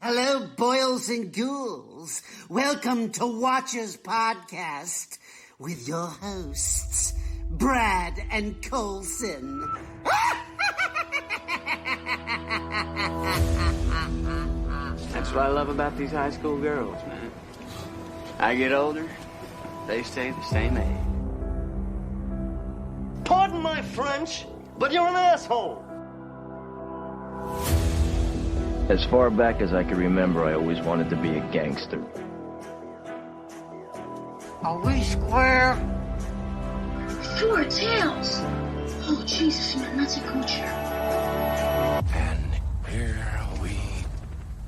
Hello, boils and ghouls. Welcome to Watchers Podcast with your hosts, Brad and Colson. That's what I love about these high school girls, man. I get older, they stay the same age. Pardon my French, but you're an asshole. As far back as I can remember, I always wanted to be a gangster. Are we square? Four tails! Oh, Jesus, man, that's a coocher. And here we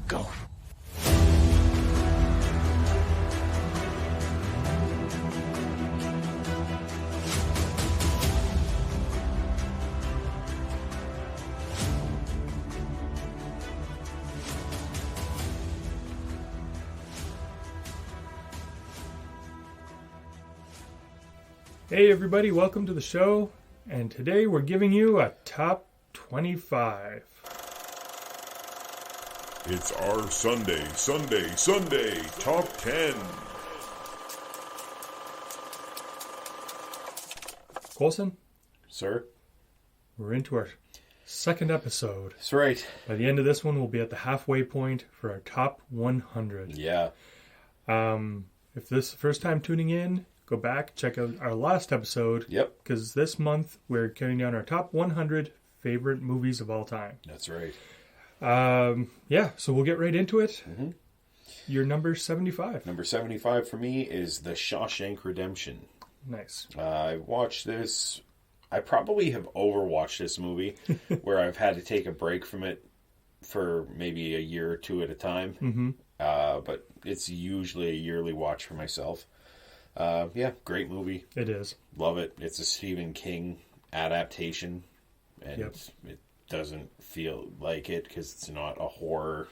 go. Hey everybody, welcome to the show, and today we're giving you a top 25. It's our Sunday Top 10. Colson, Sir? we're into our second episode. That's right. By the end of this one, we'll be at the halfway point for our top 100. Yeah. If this is the first time tuning in, go back, check out our last episode. Yep. Because this month, we're counting down our top 100 favorite movies of all time. That's right. So we'll get right into it. Mm-hmm. Your number 75. Number 75 for me is The Shawshank Redemption. Nice. I watched this. I probably have overwatched this movie where I've had to take a break from it for maybe a year or two at a time. Mm-hmm. But it's usually a yearly watch for myself. Great movie. It is. Love it. It's a Stephen King adaptation, and Yep. it doesn't feel like it because it's not a horror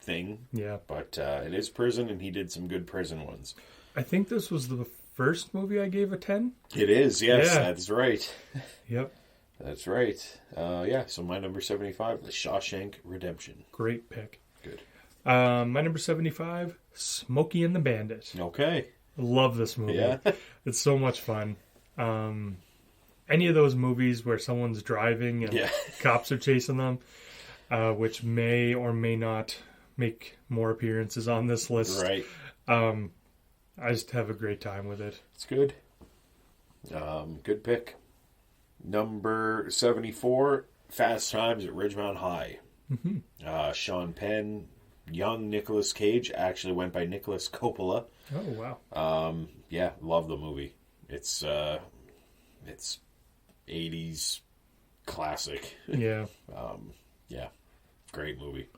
thing. Yeah. But it is prison, and he did some good prison ones. I think this was the first movie I gave a 10. It is, yes, Yeah. that's right. Yep. That's right. So my number 75, The Shawshank Redemption. Great pick. Good. My number 75, Smokey and the Bandit. Okay. Love this movie. Yeah. It's so much fun. Any of those movies where someone's driving and cops are chasing them, which may or may not make more appearances on this list. Right. I just have a great time with it. It's good. Good pick. Number 74, Fast Times at Ridgemont High. Mm-hmm. Sean Penn, young Nicolas Cage, actually went by Nicholas Coppola. Oh, wow. Love the movie. It's 80s classic. Yeah. Great movie.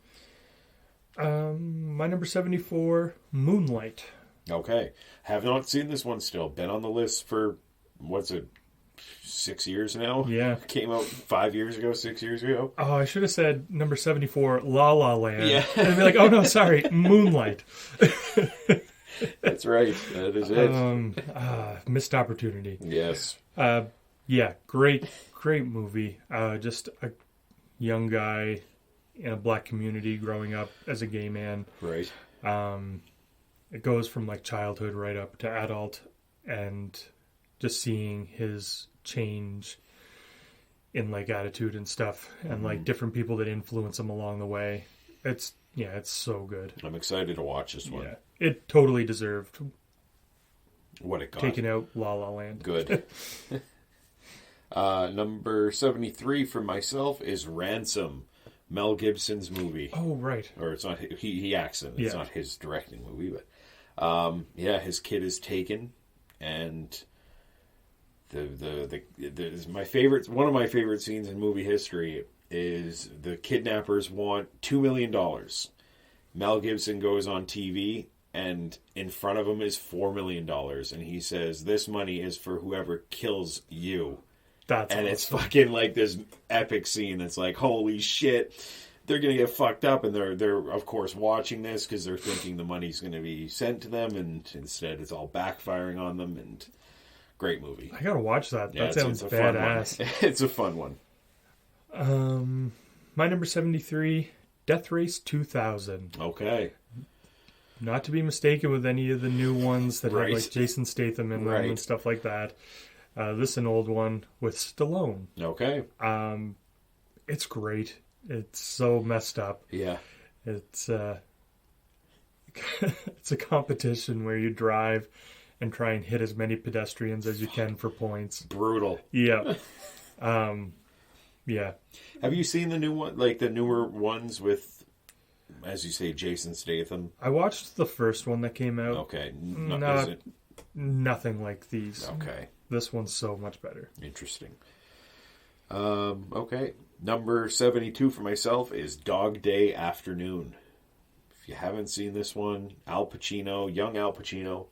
My number 74, Moonlight. Okay. Have not seen this one still. Been on the list for, 6 years now? Yeah. Came out 5 years ago, 6 years ago. Oh, I should have said number 74, La La Land. Yeah. And I'd be like, oh no, sorry, Moonlight. That's right. That is it. Missed opportunity. Yes. Great movie. Just a young guy in a black community growing up as a gay man. Right. It goes from like childhood right up to adult, and just seeing his change in like attitude and stuff, and like different people that influence him along the way. It's so good. I'm excited to watch this one. Yeah, it totally deserved What it got. taking out La La Land. Good. Number 73 for myself is Ransom, Mel Gibson's movie. Oh, right. Or it's not, he acts in it. It's Yeah. not his directing movie, but his kid is taken, and my favorite, one of my favorite scenes in movie history is the kidnappers want $2 million. Mel Gibson goes on TV, and in front of him is $4 million, and he says, "This money is for whoever kills you." That's and awesome. it's fucking like this epic scene. It's like, holy shit, they're gonna get fucked up, and they're of course watching this because they're thinking the money's gonna be sent to them, and instead it's all backfiring on them. And great movie. I gotta watch that. Yeah, That sounds it's a fun badass. one. It's a fun one. My number 73, Death Race 2000. Okay. Not to be mistaken with any of the new ones that Right. have like Jason Statham in them Right. and stuff like that. This is an old one with Stallone. Okay. It's great. It's so messed up. Yeah. It's it's a competition where you drive and try and hit as many pedestrians as you can for points. Brutal. Yeah. Yeah. Have you seen the new one, like the newer ones with, as you say, Jason Statham? I watched the first one that came out. Okay. Not- Is it? Nothing like these. Okay. This one's so much better. Interesting. Okay. Number 72 for myself is Dog Day Afternoon. If you haven't seen this one, Al Pacino, young Al Pacino,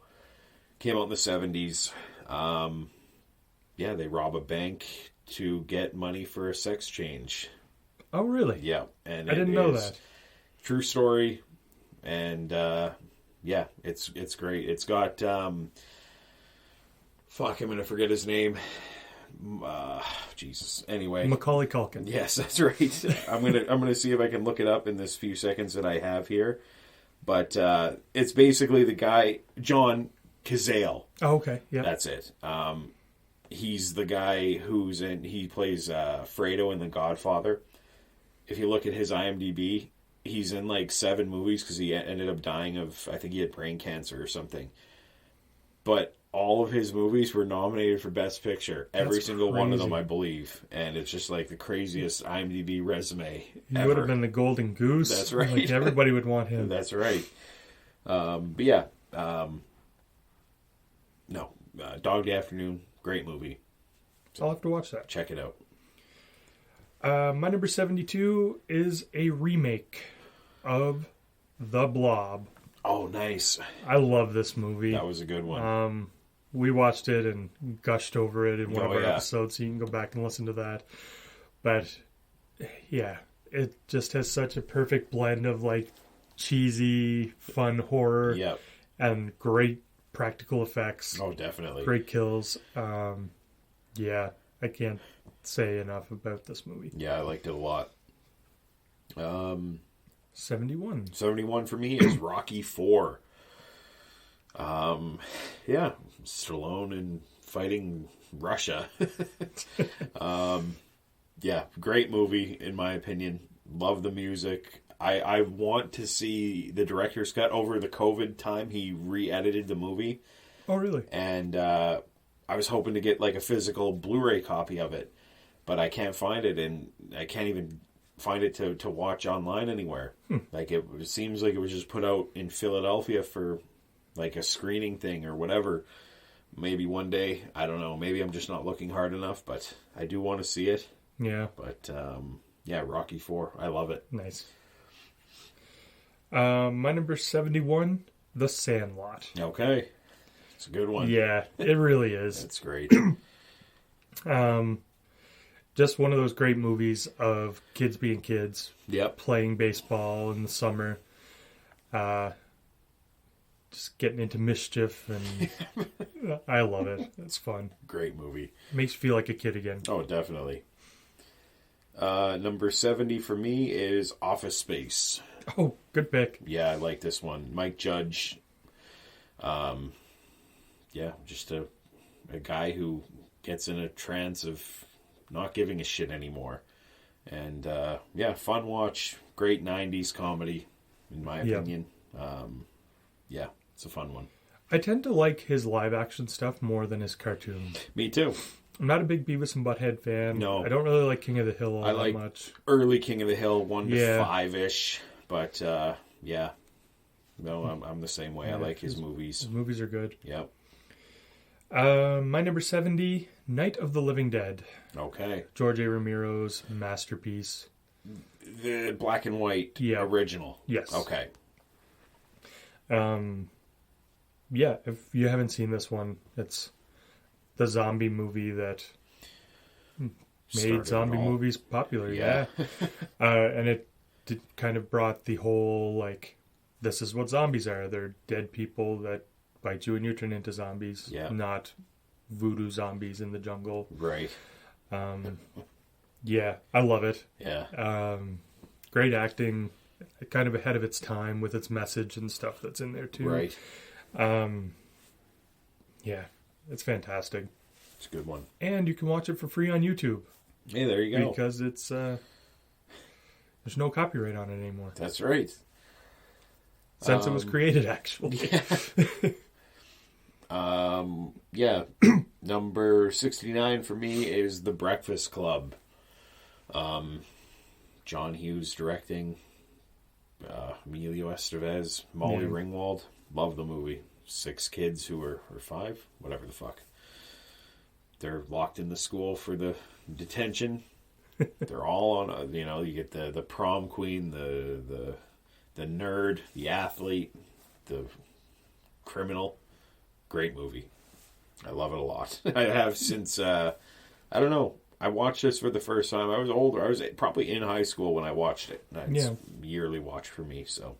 came out in the 70s. Yeah, they rob a bank to get money for a sex change. Oh, really? Yeah. And I didn't know that. True story. And, yeah, it's great. It's got, fuck, I'm going to forget his name. Jesus. Anyway. Macaulay Culkin. Yes, that's right. I'm gonna see if I can look it up in this few seconds that I have here. But it's basically the guy, John Cazale. Oh, okay. Yeah. That's it. He's the guy he plays Fredo in The Godfather. If you look at his IMDb, he's in like 7 movies because he ended up dying of, I think he had brain cancer or something. But all of his movies were nominated for Best Picture. Every That's single one of them, crazy. I believe. And it's just like the craziest IMDb resume He ever. would have been the golden goose. That's right. Like, everybody would want him. That's right. But yeah. Dog Day Afternoon, great movie. I'll have to watch that. Check it out. My number 72 is a remake of The Blob. Oh, nice. I love this movie. That was a good one. We watched it and gushed over it in one of Oh, our yeah. episodes, so you can go back and listen to that. But yeah, it just has such a perfect blend of like cheesy, fun horror Yep. and great practical effects. Oh, definitely. Great kills. Yeah, I can't say enough about this movie. Yeah, I liked it a lot. 71. 71 for me is Rocky 4. Yeah, Stallone and fighting Russia. Yeah, great movie in my opinion. Love the music. I want to see the director's cut. Over the COVID time, he re-edited the movie. Oh, really? And I was hoping to get like a physical Blu-ray copy of it, but I can't find it, and I can't even find it to watch online anywhere. Like it seems like it was just put out in Philadelphia for like a screening thing or whatever. Maybe one day, I don't know. Maybe I'm just not looking hard enough, but I do want to see it. Yeah. But yeah, Rocky 4, I love it. Nice. My number 71, The Sandlot. Okay, it's a good one. Yeah, it really is. It's great. Just one of those great movies of kids being kids, Yep. playing baseball in the summer, just getting into mischief, and I love it. It's fun. Great movie. Makes you feel like a kid again. Oh, definitely. Number 70 for me is Office Space. Oh, good pick. Yeah, I like this one. Mike Judge. Yeah, just a guy who gets in a trance of not giving a shit anymore. And yeah, fun watch. Great 90s comedy, in my Yeah. opinion. Yeah, it's a fun one. I tend to like his live action stuff more than his cartoon. Me too. I'm not a big Beavis and Butthead fan. No. I don't really like King of the Hill all I that like much. early King of the Hill, 1 to Yeah. 5-ish. But yeah. No, I'm the same way. I Yeah, like his movies. His movies are good. Yep. My number 70, Night of the Living Dead. Okay. George A. Romero's masterpiece. The black and white original. Yes. Okay. Yeah, if you haven't seen this one, it's the zombie movie that made Started zombie it all. movies popular. Yeah. And it kind of brought the whole, like, this is what zombies are. They're dead people that bite you and you turn into zombies. Yeah. Not voodoo zombies in the jungle. Right. Yeah, I love it. Yeah. Great acting, kind of ahead of its time with its message and stuff that's in there too. Right. Yeah, it's fantastic. It's a good one. And you can watch it for free on YouTube. Hey, there you go. Because it's there's no copyright on it anymore. That's right. Since it was created, actually. Yeah. Number 69 for me is The Breakfast Club. John Hughes directing. Emilio Estevez, Molly Ringwald. Love the movie. 6 kids who are, or 5, whatever the fuck. They're locked in the school for the detention. They're all on, you get the prom queen, the nerd, the athlete, the criminal. Great movie. I love it a lot. I have since, I don't know, I watched this for the first time. I was older. I was probably in high school when I watched it. It's a yearly watch for me, so.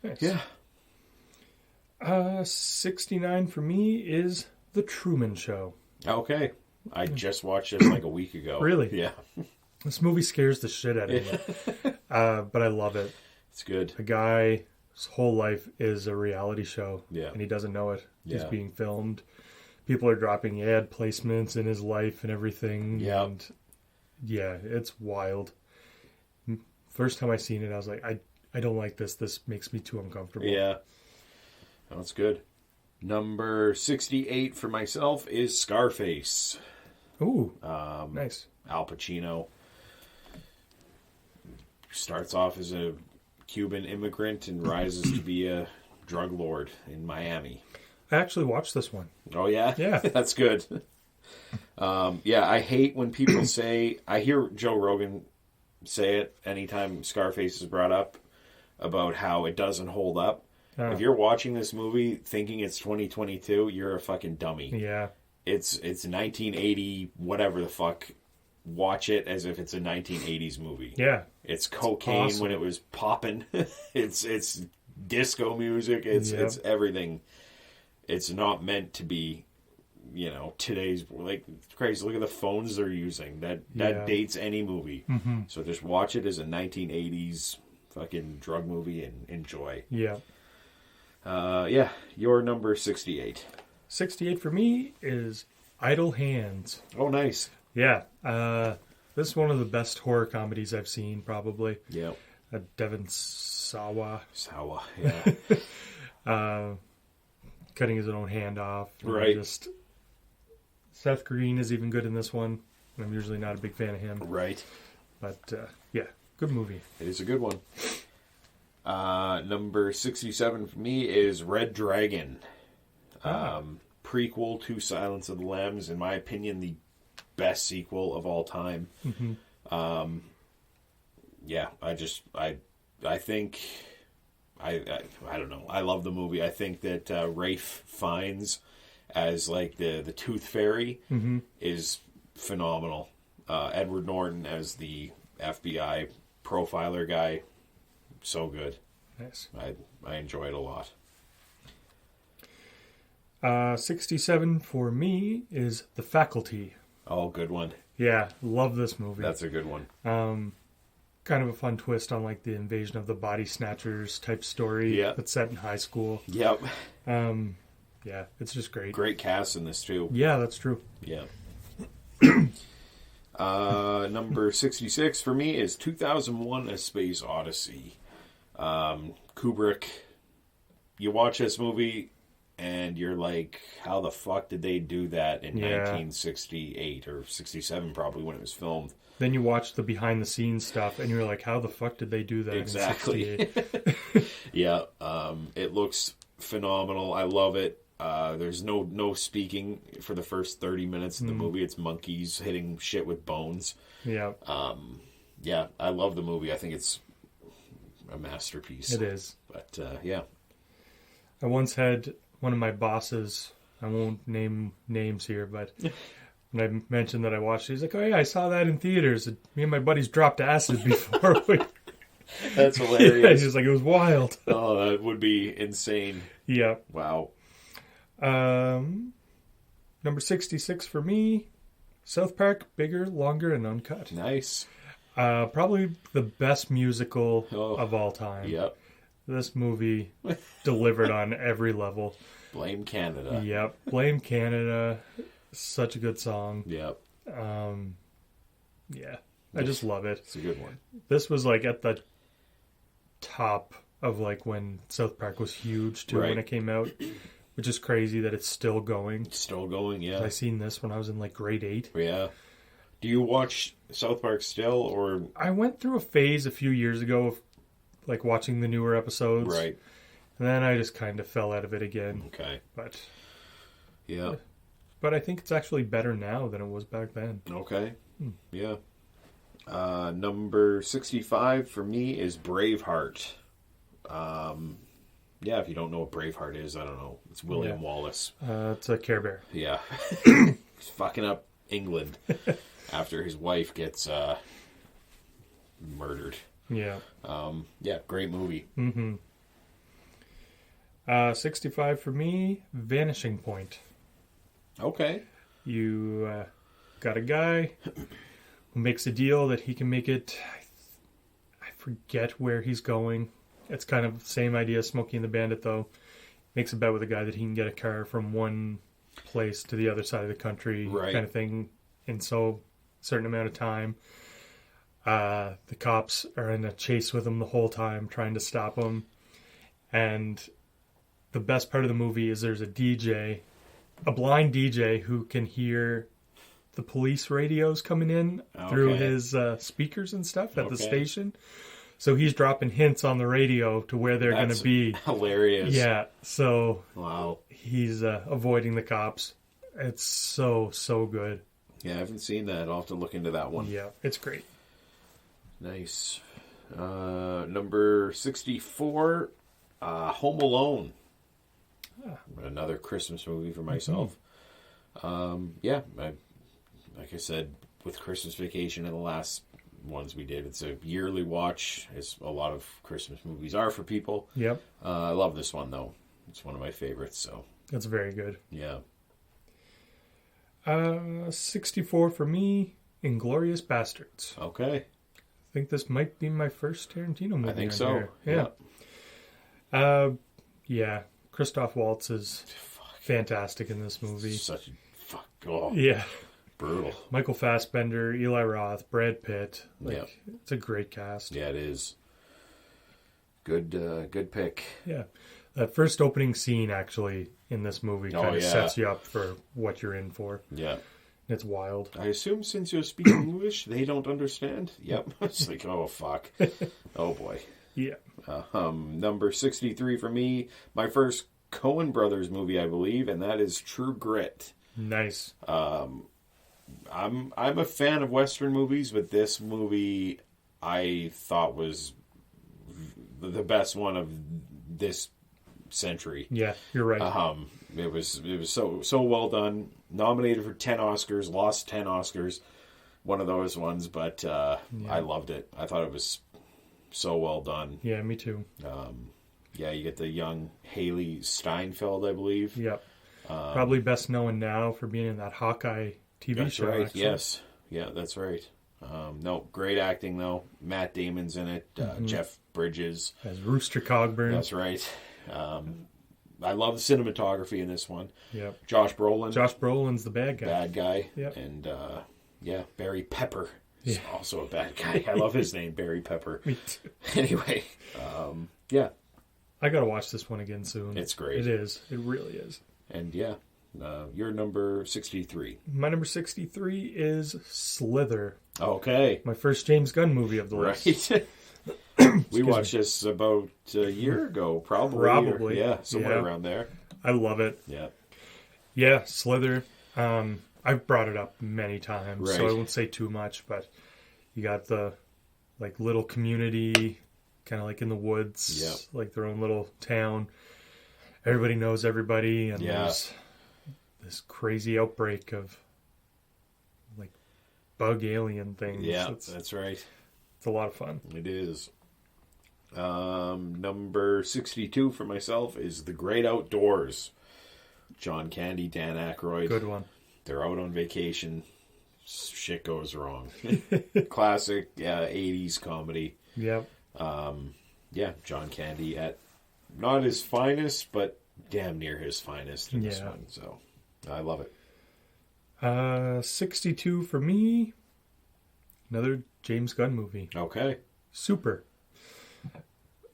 Nice. Yeah. 69 for me is The Truman Show. Okay. I just watched this like a week ago. Really? Yeah. This movie scares the shit out of me. But I love it. It's good. The guy's whole life is a reality show. Yeah. And he doesn't know it. He's Yeah. being filmed. People are dropping ad placements in his life and everything. Yeah. And yeah, it's wild. First time I seen it, I was like, I don't like this. This makes me too uncomfortable. Yeah. That's good. Number 68 for myself is Scarface. Ooh. Nice. Al Pacino starts off as a Cuban immigrant and rises to be a drug lord in Miami. I actually watched this one. Oh, yeah? Yeah. That's good. I hate when people say, I hear Joe Rogan say it anytime Scarface is brought up about how it doesn't hold up. Oh. If you're watching this movie thinking it's 2022, you're a fucking dummy. Yeah. It's 1980, whatever the fuck. Watch it as if it's a 1980s movie. Yeah. It's cocaine awesome. when it was popping. it's disco music. It's everything. It's not meant to be, today's, like, crazy. Look at the phones they're using. That dates any movie. Mm-hmm. So just watch it as a 1980s fucking drug movie and enjoy. Yeah. Your number 68. 68 for me is Idle Hands. Oh, nice. Yeah. This is one of the best horror comedies I've seen, probably. Yeah. Devon Sawa. Yeah. Cutting his own hand off. Right. Seth Green is even good in this one. I'm usually not a big fan of him. Right. But, good movie. It is a good one. Number 67 for me is Red Dragon. Prequel to Silence of the Lambs. In my opinion, the best sequel of all time. Mm-hmm. I think... I don't know. I love the movie. I think that Rafe Fiennes as like the Tooth Fairy is phenomenal. Edward Norton as the FBI profiler guy, so good. Nice. I enjoy it a lot. 67 for me is The Faculty. Oh, good one. Yeah, love this movie. That's a good one. Kind of a fun twist on like the Invasion of the Body Snatchers type story. Yeah. That's set in high school. Yep. Yeah, it's just great. Great cast in this too. Yeah, that's true. Yeah. Number 66 for me is 2001: A Space Odyssey. Kubrick. You watch this movie and you're like, how the fuck did they do that in 1968 or 67 probably when it was filmed? Then you watch the behind the scenes stuff and you're like, how the fuck did they do that Exactly. in 68? Yeah. It looks phenomenal. I love it. There's no speaking for the first 30 minutes of the movie. It's monkeys hitting shit with bones. Yeah. Yeah, I love the movie. I think it's a masterpiece. It is. But, yeah. I once had one of my bosses, I won't name names here, but when I mentioned that I watched it, he's like, oh yeah, I saw that in theaters. Me and my buddies dropped acid before we... That's hilarious. Yeah, he's like, it was wild. Oh, that would be insane. Yeah. Wow. Number 66 for me, South Park, Bigger, Longer, and Uncut. Nice. Probably the best musical of all time. Yep. This movie delivered on every level. Blame Canada. Yep. Blame Canada. Such a good song. Yep. Yeah. I just love it. It's a good one. This was like at the top of like when South Park was huge too when it came out, which is crazy that it's still going. It's still going, yeah. I seen this when I was in like grade 8. Yeah. Do you watch South Park still, or? I went through a phase a few years ago of like watching the newer episodes. Right. And then I just kind of fell out of it again. Okay. But yeah. But I think it's actually better now than it was back then. Okay. Yeah. Number 65 for me is Braveheart. Yeah, if you don't know what Braveheart is, I don't know. It's William Wallace. It's a Care Bear. Yeah. He's fucking up England after his wife gets murdered. Yeah. Yeah, great movie. 65 for me, Vanishing Point. Okay. You got a guy who makes a deal that he can make it. I forget where he's going. It's kind of the same idea as Smokey and the Bandit, though. Makes a bet with a guy that he can get a car from one place to the other side of the country, kind of thing, in so certain amount of time. The cops are in a chase with him the whole time, trying to stop him. And the best part of the movie is there's a DJ, a blind DJ, who can hear the police radios coming in through his speakers and stuff at the station. So he's dropping hints on the radio to where they're going to be. Hilarious. Yeah. So wow, he's avoiding the cops. It's so good. Yeah, I haven't seen that. I'll have to look into that one. Yeah, it's great. Nice. Number 64, Home Alone. Another Christmas movie for myself. Yeah, like I said, with Christmas Vacation and the last ones we did, it's a yearly watch, as a lot of Christmas movies are for people. Yep. I love this one, though. It's one of my favorites, so. That's very good. Yeah. 64 for me, Inglourious Bastards. Okay. I think this might be my first Tarantino movie. I think so. Here. Yeah. Christoph Waltz is fantastic in this movie. Such a fuck. Oh. Yeah. Brutal. Michael Fassbender, Eli Roth, Brad Pitt. It's a great cast. Yeah, it is. Good pick. Yeah. That first opening scene, actually, in this movie kind of sets you up for what you're in for. Yeah. It's wild. I assume since you're speaking English, they don't understand? Yep. It's like, oh, fuck. Oh, boy. Yeah. Number 63 for me, my first Coen Brothers movie, I believe, and that is True Grit. Nice. I'm a fan of Western movies, but this movie I thought was the best one of this century. Yeah, you're right. It was so well done. Nominated for 10 Oscars, lost 10 Oscars. One of those ones, but I loved it. I thought it was so well done. Yeah, me too. Yeah, you get the young Haley Steinfeld, I believe. Yep. Probably best known now for being in that Hawkeye TV show. Right. Actually. Yes. Yeah, that's right. No, great acting though. Matt Damon's in it. Jeff Bridges as Rooster Cogburn. That's right. I love the cinematography in this one. Yep. Josh Brolin. Josh Brolin's the bad guy. Bad guy. Yep. And Barry Pepper is also a bad guy. I love his name, Barry Pepper. Me too. Anyway, yeah. I gotta watch this one again soon. It's great. It is. It really is. And you're number 63. My number 63 is Slither. Okay. My first James Gunn movie of the list. Right. We watched this about a year ago, probably. Somewhere around there. I love it. Yeah. Yeah, Slither. I've brought it up many times, so I Right. won't say too much, but you got the little community, kind of like in the woods, like their own little town. Everybody knows everybody, and there's this crazy outbreak of like bug alien things. Yeah, that's right. It's a lot of fun. It is. Number 62 for myself is The Great Outdoors. John Candy, Dan Aykroyd. Good one. They're out on vacation. shit goes wrong. Classic 80s comedy. Yep. Yeah, John Candy at not his finest, but damn near his finest in this one. So I love it. 62 for me. Another James Gunn movie. Okay. Super.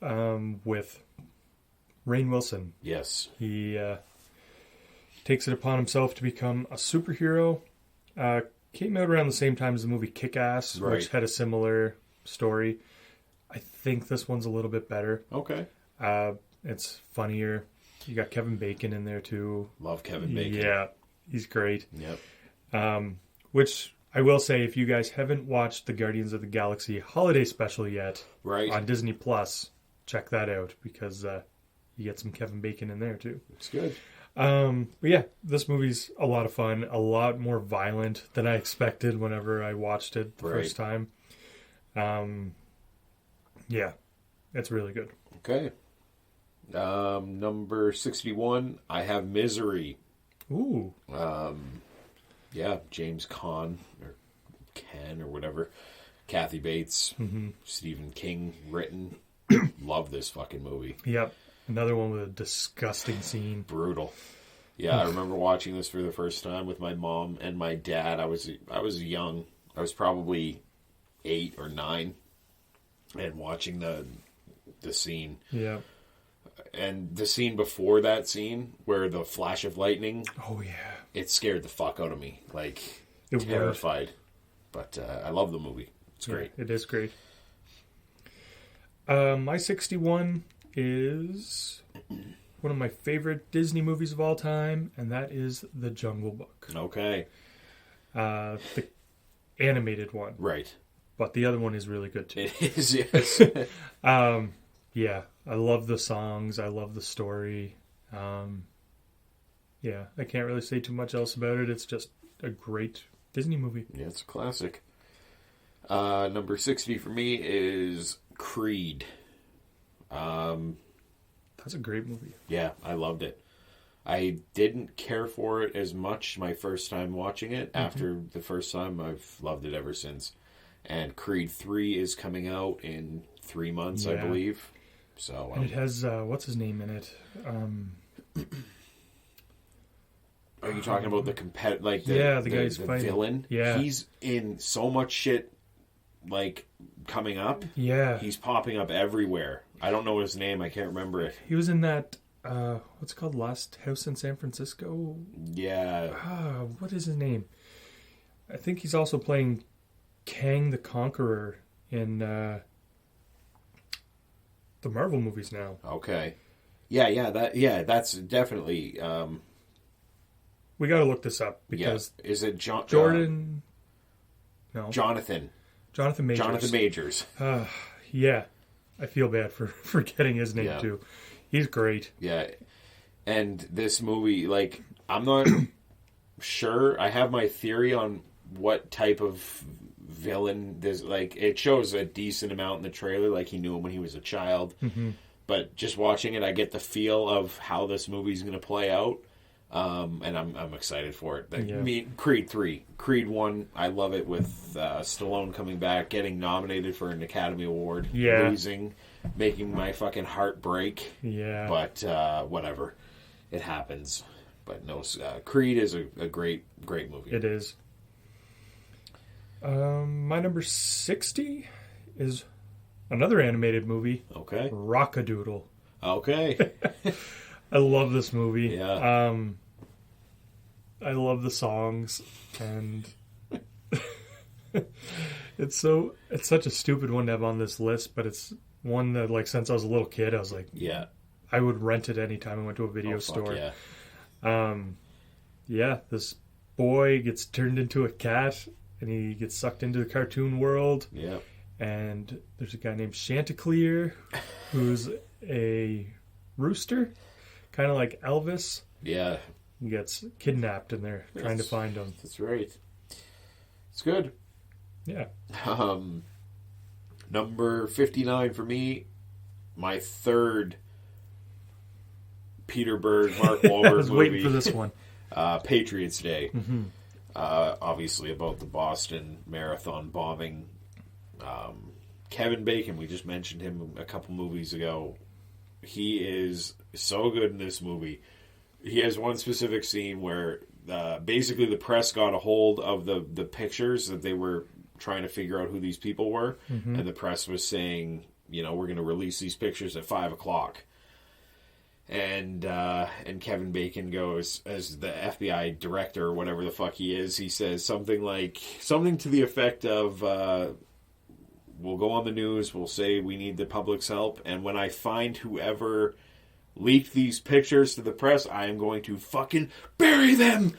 With Rainn Wilson. Yes. He takes it upon himself to become a superhero. Came out around the same time as the movie Kick-Ass, which had a similar story. I think this one's a little bit better. Okay. It's funnier. You got Kevin Bacon in there too. Love Kevin Bacon. Yeah, he's great. Yep. Which I will say, if you guys haven't watched the Guardians of the Galaxy holiday special yet, on Disney Plus, check that out because you get some Kevin Bacon in there too. It's good. But yeah, this movie's a lot of fun, a lot more violent than I expected whenever I watched it the first time. Yeah, it's really good. Okay. Number 61, I have Misery. Ooh. Yeah, James Caan, or Ken, or whatever. Kathy Bates, Stephen King written. Love this fucking movie. Yep. Another one with a disgusting scene. Brutal. Yeah, I remember watching this for the first time with my mom and my dad. I was young. I was probably 8 or 9, and watching the scene. Yeah. And the scene before that scene, where the flash of lightning. Oh yeah. It scared the fuck out of me. Like, it terrified. But I love the movie. It's great. It is great. My 61 is one of my favorite Disney movies of all time, and that is The Jungle Book. Okay. The animated one. Right. But the other one is really good too. It is, yes. Yeah, I love the songs. I love the story. Yeah, I can't really say too much else about it. It's just a great Disney movie. Yeah, it's a classic. Number 60 for me is Creed. That's a great movie. Yeah, I loved it. I didn't care for it as much my first time watching it. After the first time, I've loved it ever since. And Creed 3 is coming out in 3 months, I believe. So and it has, what's his name in it? Are you talking about the the guy's the fighting. villain? Yeah. He's in so much shit, like, coming up. Yeah. He's popping up everywhere. I don't know his name. I can't remember it. He was in that, what's it called? Last House in San Francisco? Yeah. What is his name? I think he's also playing Kang the Conqueror in the Marvel movies now. Okay. That's definitely... we got to look this up because... Yeah. Is it Jordan... No. Jonathan Majors. Jonathan Majors. Yeah. I feel bad for forgetting his name too. He's great. Yeah. And this movie, like, I'm not sure. I have my theory on what type of villain this, like, it shows a decent amount in the trailer, like he knew him when he was a child. But just watching it, I get the feel of how this movie's going to play out. And I'm excited for it. Creed 3. Creed 1, I love it with Stallone coming back, getting nominated for an Academy Award, losing, making my fucking heart break. Yeah. But whatever. It happens. But no, Creed is a great, great movie. It is. My number 60 is another animated movie. Okay. Rock-a-Doodle. Okay. I love this movie. Yeah. I love the songs, and it's such a stupid one to have on this list, but it's one that, like, since I was a little kid, I was like, yeah, I would rent it anytime I went to a video store. Yeah. This boy gets turned into a cat, and he gets sucked into the cartoon world. Yeah. And there's a guy named Chanticleer, who's a rooster, kind of like Elvis. Yeah. He gets kidnapped, and they're trying to find him. That's right. It's good. Yeah. Number 59 for me, my third Peter Berg, Mark Wahlberg I was movie. waiting for this one. Patriots Day. Obviously about the Boston Marathon bombing. Kevin Bacon, we just mentioned him a couple movies ago. He is so good in this movie. He has one specific scene where basically the press got a hold of the pictures that they were trying to figure out who these people were, and the press was saying, we're going to release these pictures at 5:00. And Kevin Bacon goes, as the FBI director or whatever the fuck he is, he says something to the effect of, we'll go on the news, we'll say we need the public's help, and when I find whoever leaked these pictures to the press, I am going to fucking bury them.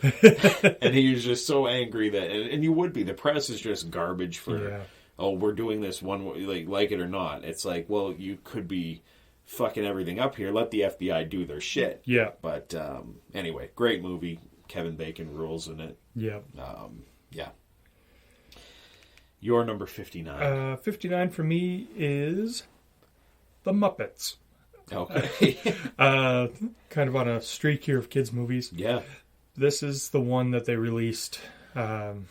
And he was just so angry that, and you would be, the press is just garbage for, we're doing this one way, like it or not. It's like, well, you could be fucking everything up here. Let the FBI do their shit. Yeah. But anyway, great movie. Kevin Bacon rules in it. Yeah. Yeah. Your number 59. 59 for me is The Muppets. Okay. Kind of on a streak here of kids' movies. Yeah. This is the one that they released in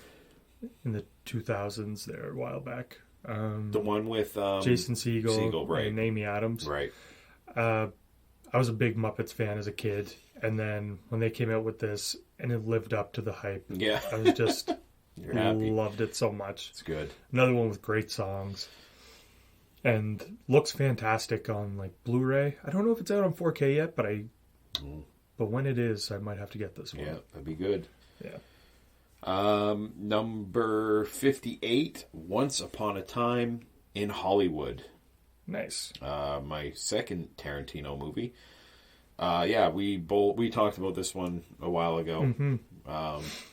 the 2000s there a while back. The one with Jason Segel right. and Amy Adams. Right. I was a big Muppets fan as a kid, and then when they came out with this, and it lived up to the hype. Yeah. I was just You're happy. Loved it so much. It's good. Another one with great songs. And looks fantastic on like Blu-ray. I don't know if it's out on 4K yet, but but when it is, I might have to get this one. Yeah, that'd be good. Yeah. Number 58, Once Upon a Time in Hollywood. Nice. My second Tarantino movie. We talked about this one a while ago. Mm-hmm.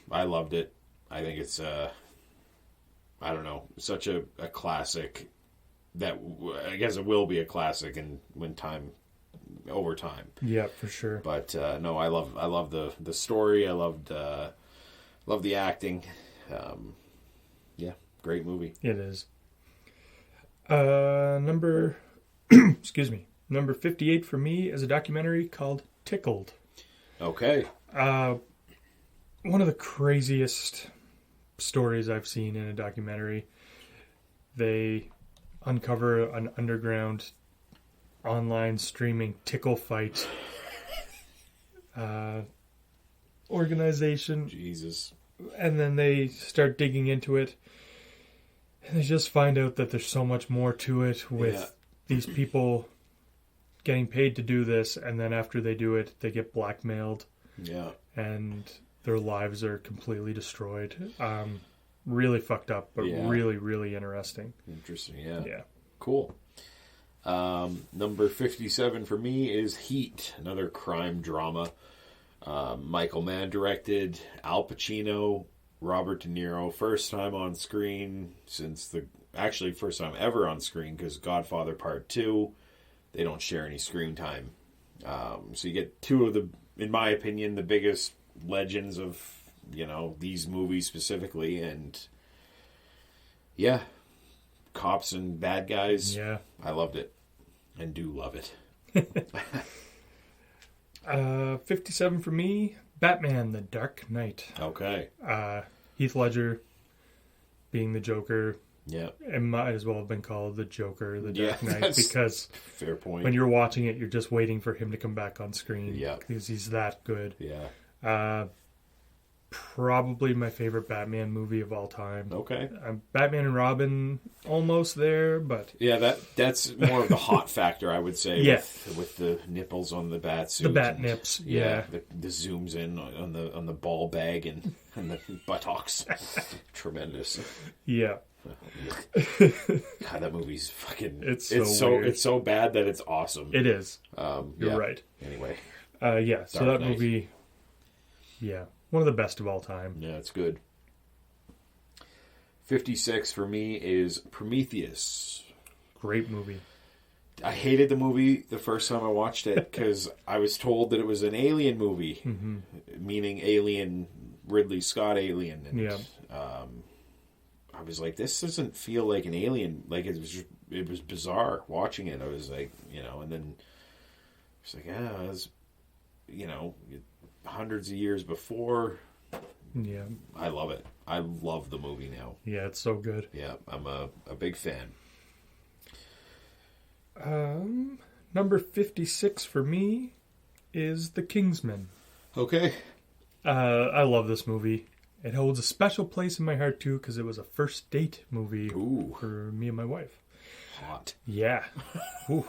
I loved it. I think it's such a classic that I guess it will be a classic over time. Yeah, for sure. But no, I love the story. I loved the acting. Great movie. It is. Number 58 for me is a documentary called Tickled. Okay. One of the craziest stories I've seen in a documentary. They uncover an underground online streaming tickle fight organization. Jesus. And then they start digging into it. And they just find out that there's so much more to it with these people getting paid to do this. And then after they do it, they get blackmailed. Yeah. And their lives are completely destroyed. Really fucked up, but really, really interesting. Interesting, yeah. Yeah. Cool. Number 57 for me is Heat, another crime drama. Michael Mann directed, Al Pacino, Robert De Niro, first time on screen first time ever on screen, because Godfather Part 2, they don't share any screen time. So you get two of in my opinion, the biggest legends of, these movies specifically, and cops and bad guys. Yeah. I loved it and do love it. 57 for me, Batman, The Dark Knight. Okay. Heath Ledger being the Joker. Yeah. It might as well have been called The Joker, The Dark Knight, because fair point. When you're watching it, you're just waiting for him to come back on screen. Yeah. Because he's that good. Yeah. Probably my favorite Batman movie of all time. Okay. Batman and Robin, almost there, but... Yeah, that's more of the hot factor, I would say, yeah. with the nipples on the bat suit. The bat nips, yeah. The zooms in on the ball bag and the buttocks. Tremendous. Yeah. God, that movie's fucking... It's so bad that it's awesome. It is. You're right. Anyway. So that movie... Yeah. One of the best of all time. Yeah, it's good. 56 for me is Prometheus. Great movie. I hated the movie the first time I watched it because I was told that it was an alien movie, meaning Alien, Ridley Scott Alien. And, I was like, this doesn't feel like an alien. Like, it was bizarre watching it. I was like, and then it's like, it was, hundreds of years before, Yeah. I love it. I love the movie now. Yeah, it's so good. Yeah, I'm a big fan. Number 56 for me is The Kingsman. Okay. I love this movie. It holds a special place in my heart, too, because it was a first date movie for me and my wife. Hot. Yeah. Ooh.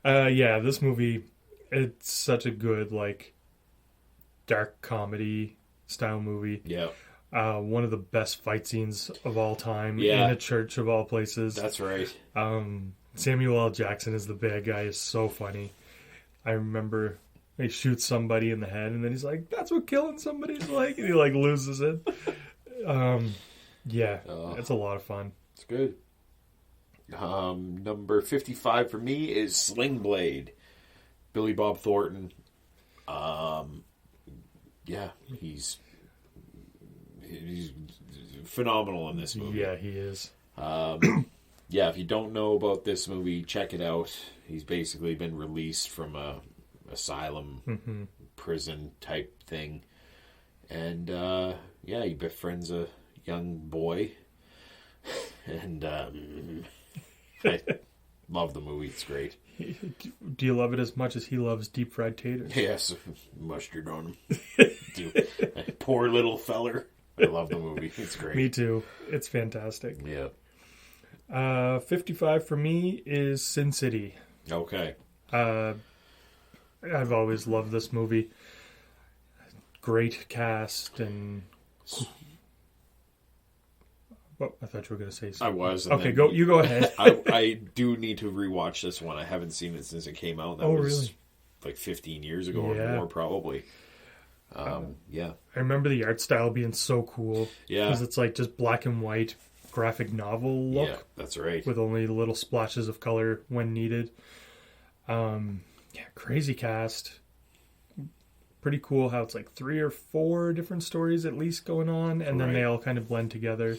Yeah, this movie, it's such a good, like, dark comedy style movie. Yeah. One of the best fight scenes of all time in Yeah. a church of all places. That's right. Samuel L. Jackson is the bad guy. Is so funny. I remember he shoots somebody in the head, and then he's like, "That's what killing somebody's like," and he like loses it. Yeah, it's a lot of fun. It's good. Number 55 for me is Sling Blade. Billy Bob Thornton. Yeah, he's phenomenal in this movie. Yeah, he is. Yeah, if you don't know about this movie, check it out. He's basically been released from a asylum prison type thing. And yeah, he befriends a young boy. And I love the movie. It's great. Do you love it as much as he loves deep fried taters? Yes, mustard on him. Poor little feller. I love the movie. It's great. Me too. It's fantastic. Yeah. 55 for me is Sin City. Okay. I've always loved this movie. Great cast and... Oh, I thought you were going to say something. I was. Okay, you go ahead. I do need to rewatch this one. I haven't seen it since it came out. That was really? like 15 years ago or more, probably. Yeah. I remember the art style being so cool. Yeah. Because it's like just black and white graphic novel look. Yeah, that's right. With only little splashes of color when needed. Yeah, crazy cast. Pretty cool how it's like 3 or 4 different stories at least going on, and then they all kind of blend together.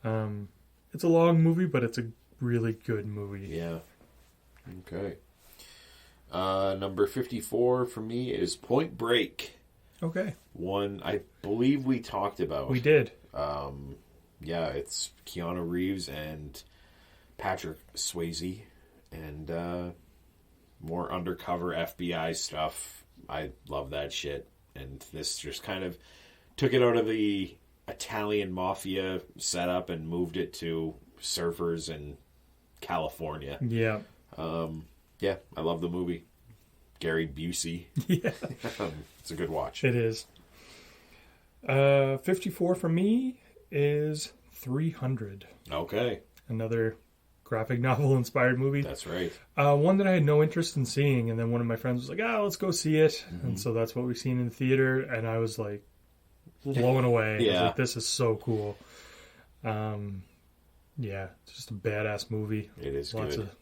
It's a long movie, but it's a really good movie. Yeah. Okay. Number 54 for me is Point Break. Okay. One I believe we talked about. We did. Yeah, it's Keanu Reeves and Patrick Swayze and more undercover FBI stuff. I love that shit. And this just kind of took it out of the Italian mafia setup and moved it to surfers in California. Yeah. Yeah, I love the movie. Gary Busey. Yeah. It's a good watch. It is. 54 for me is 300. Okay. Another graphic novel inspired movie. That's right. One that I had no interest in seeing, and then one of my friends was like, let's go see it. And so that's what we've seen in the theater, and I was like blown away. Yeah. I was like, this is so cool. Yeah, it's just a badass movie. It is Lots good. of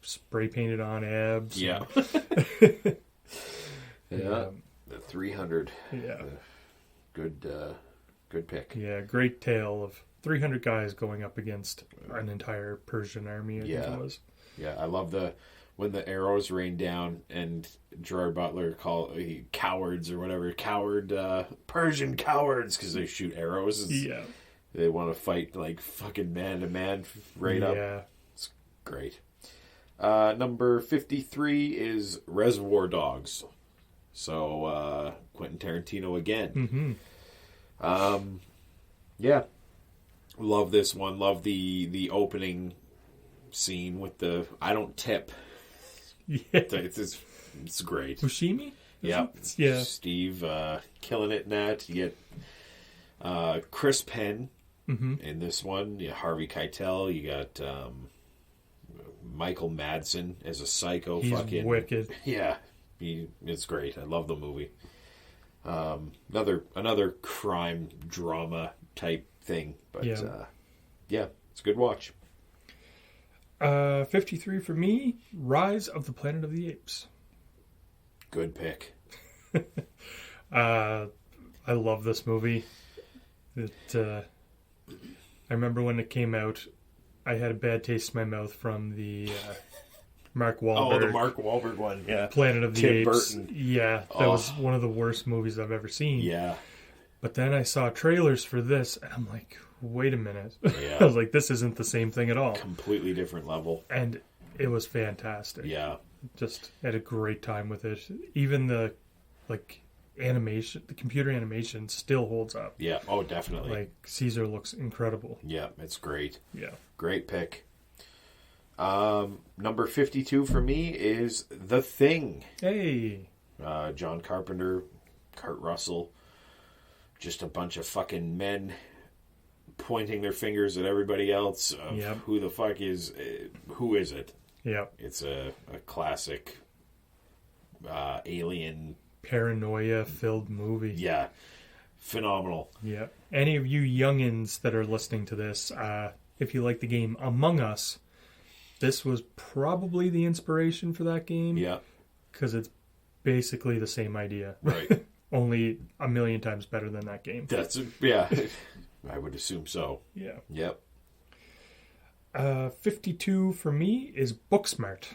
spray painted on abs. Yeah. Yeah. The 300. Yeah. Good pick. Yeah, great tale of 300 guys going up against an entire Persian army, I think it was. Yeah, I love when the arrows rain down and Gerard Butler cowards or whatever, Persian cowards, because they shoot arrows. Yeah. They want to fight like fucking man to man right up. Yeah. It's great. Number 53 is Reservoir Dogs. So, Quentin Tarantino again. Mm-hmm. Yeah. Love this one. Love the opening scene with the I don't tip. Yeah. It's great. Fushimi? Yeah. Yeah. Steve killing it in that. You get Chris Penn in this one. You Harvey Keitel. You got Michael Madsen as a psycho. He's fucking wicked. Yeah. It's great. I love the movie. Another crime drama type thing. But yeah, it's a good watch. 53 for me, Rise of the Planet of the Apes. Good pick. I love this movie. I remember when it came out, I had a bad taste in my mouth from the Mark Wahlberg. Oh, the Mark Wahlberg one, yeah. Planet of the Tim Apes. Burton. Yeah, that was one of the worst movies I've ever seen. Yeah. But then I saw trailers for this, and I'm like, wait a minute. Yeah. I was like, this isn't the same thing at all. Completely different level. And it was fantastic. Yeah. Just had a great time with it. Even the, animation, the computer animation still holds up. Yeah. Oh, definitely. Like, Caesar looks incredible. Yeah, it's great. Yeah. Great pick. Number 52 for me is The Thing. Hey. John Carpenter, Kurt Russell, just a bunch of fucking men pointing their fingers at everybody else of who the fuck is, who is it? Yeah. It's a classic alien... paranoia-filled movie. Yeah. Phenomenal. Yeah. Any of you youngins that are listening to this, if you like the game Among Us, this was probably the inspiration for that game. Yeah. Because it's basically the same idea. Right. Only a million times better than that game. Yeah. I would assume so. Yeah. Yep. 52 for me is Booksmart.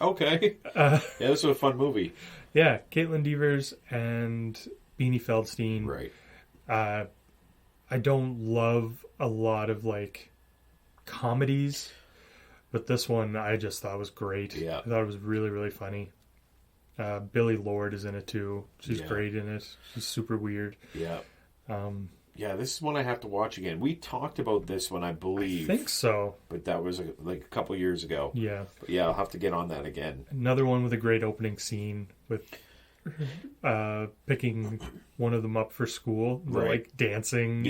Okay. Yeah, this was a fun movie. Yeah, Caitlin Devers and Beanie Feldstein. Right. I don't love a lot of comedies, but this one I just thought was great. Yeah. I thought it was really, really funny. Billy Lord is in it too. She's great in it. She's super weird. Yeah. Yeah, this is one I have to watch again. We talked about this one, I believe. I think so. But that was a couple years ago. Yeah. But yeah, I'll have to get on that again. Another one with a great opening scene with picking one of them up for school. They're dancing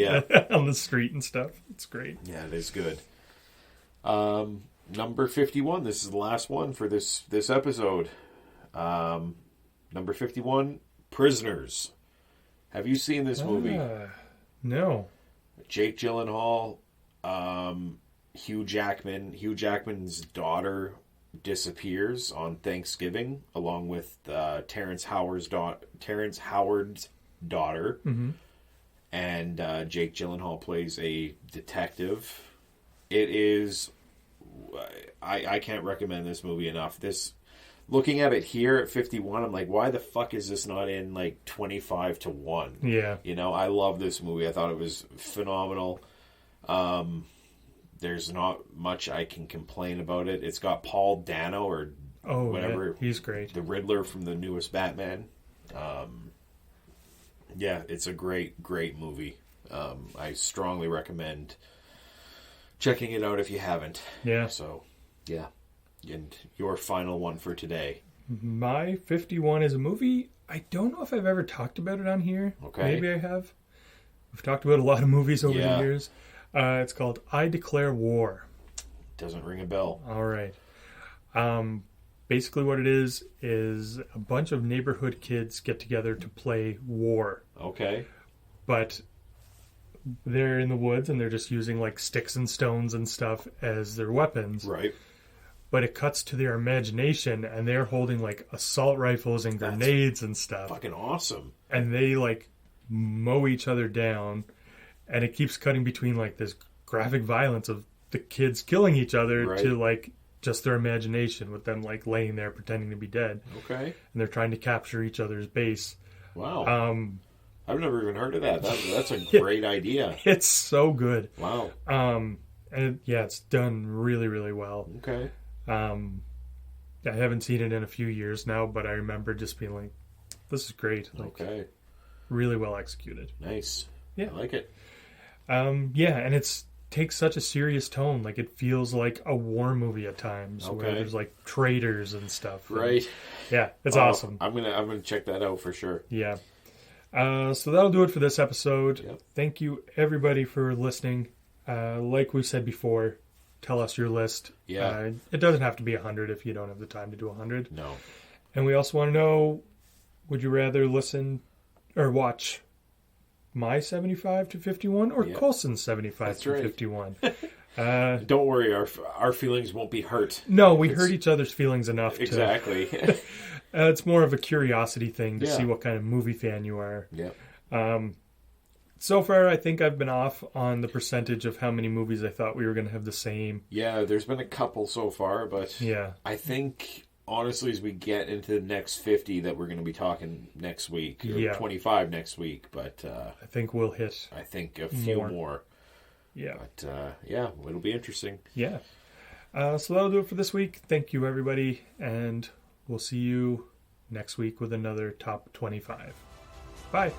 on the street and stuff. It's great. Yeah, it is good. Number 51. This is the last one for this episode. Number 51, Prisoners. Have you seen this movie? No. Jake Gyllenhaal, Hugh Jackman. Hugh Jackman's daughter disappears on Thanksgiving, along with Terrence Howard's daughter. Mm-hmm. And Jake Gyllenhaal plays a detective. It is... I can't recommend this movie enough. Looking at it here at 51, I'm like, why the fuck is this not in 25 to 1? Yeah. I love this movie. I thought it was phenomenal. There's not much I can complain about it. It's got Paul Dano or whatever. Yeah, he's great. The Riddler from the newest Batman. Yeah, it's a great, great movie. I strongly recommend checking it out if you haven't. Yeah. So, yeah. And your final one for today. My 51 is a movie. I don't know if I've ever talked about it on here. Okay. Maybe I have. We've talked about a lot of movies over the years. It's called I Declare War. Doesn't ring a bell. All right. Basically what it is a bunch of neighborhood kids get together to play war. Okay. But they're in the woods and they're just using sticks and stones and stuff as their weapons. Right. But it cuts to their imagination, and they're holding assault rifles and grenades and stuff. Fucking awesome. And they mow each other down, and it keeps cutting between this graphic violence of the kids killing each other to just their imagination, with them laying there pretending to be dead. Okay. And they're trying to capture each other's base. Wow. I've never even heard of that. That's a great idea. It's so good. Wow. And it's done really, really well. Okay. I haven't seen it in a few years now, but I remember just being this is great. Okay. Really well executed. Nice. Yeah. I like it. Yeah, and takes such a serious tone. It feels like a war movie at times, where there's traitors and stuff. Right. Yeah, it's awesome. I'm gonna check that out for sure. Yeah. So that'll do it for this episode. Yep. Thank you everybody for listening. Like we said before, tell us your list. Yeah. It doesn't have to be 100 if you don't have the time to do 100. No. And we also want to know, would you rather listen or watch my 75 to 51 or Coulson's 75 to 51? Don't worry, our feelings won't be hurt. No, we hurt each other's feelings enough. Exactly. It's more of a curiosity thing to see what kind of movie fan you are. Yeah. So far, I think I've been off on the percentage of how many movies I thought we were going to have the same. Yeah, there's been a couple so far, but yeah, I think, honestly, as we get into the next 50 that we're going to be talking next week, or 25 next week, but I think we'll hit a few more. Yeah. But, yeah, it'll be interesting. Yeah. So that'll do it for this week. Thank you, everybody, and we'll see you next week with another Top 25. Bye.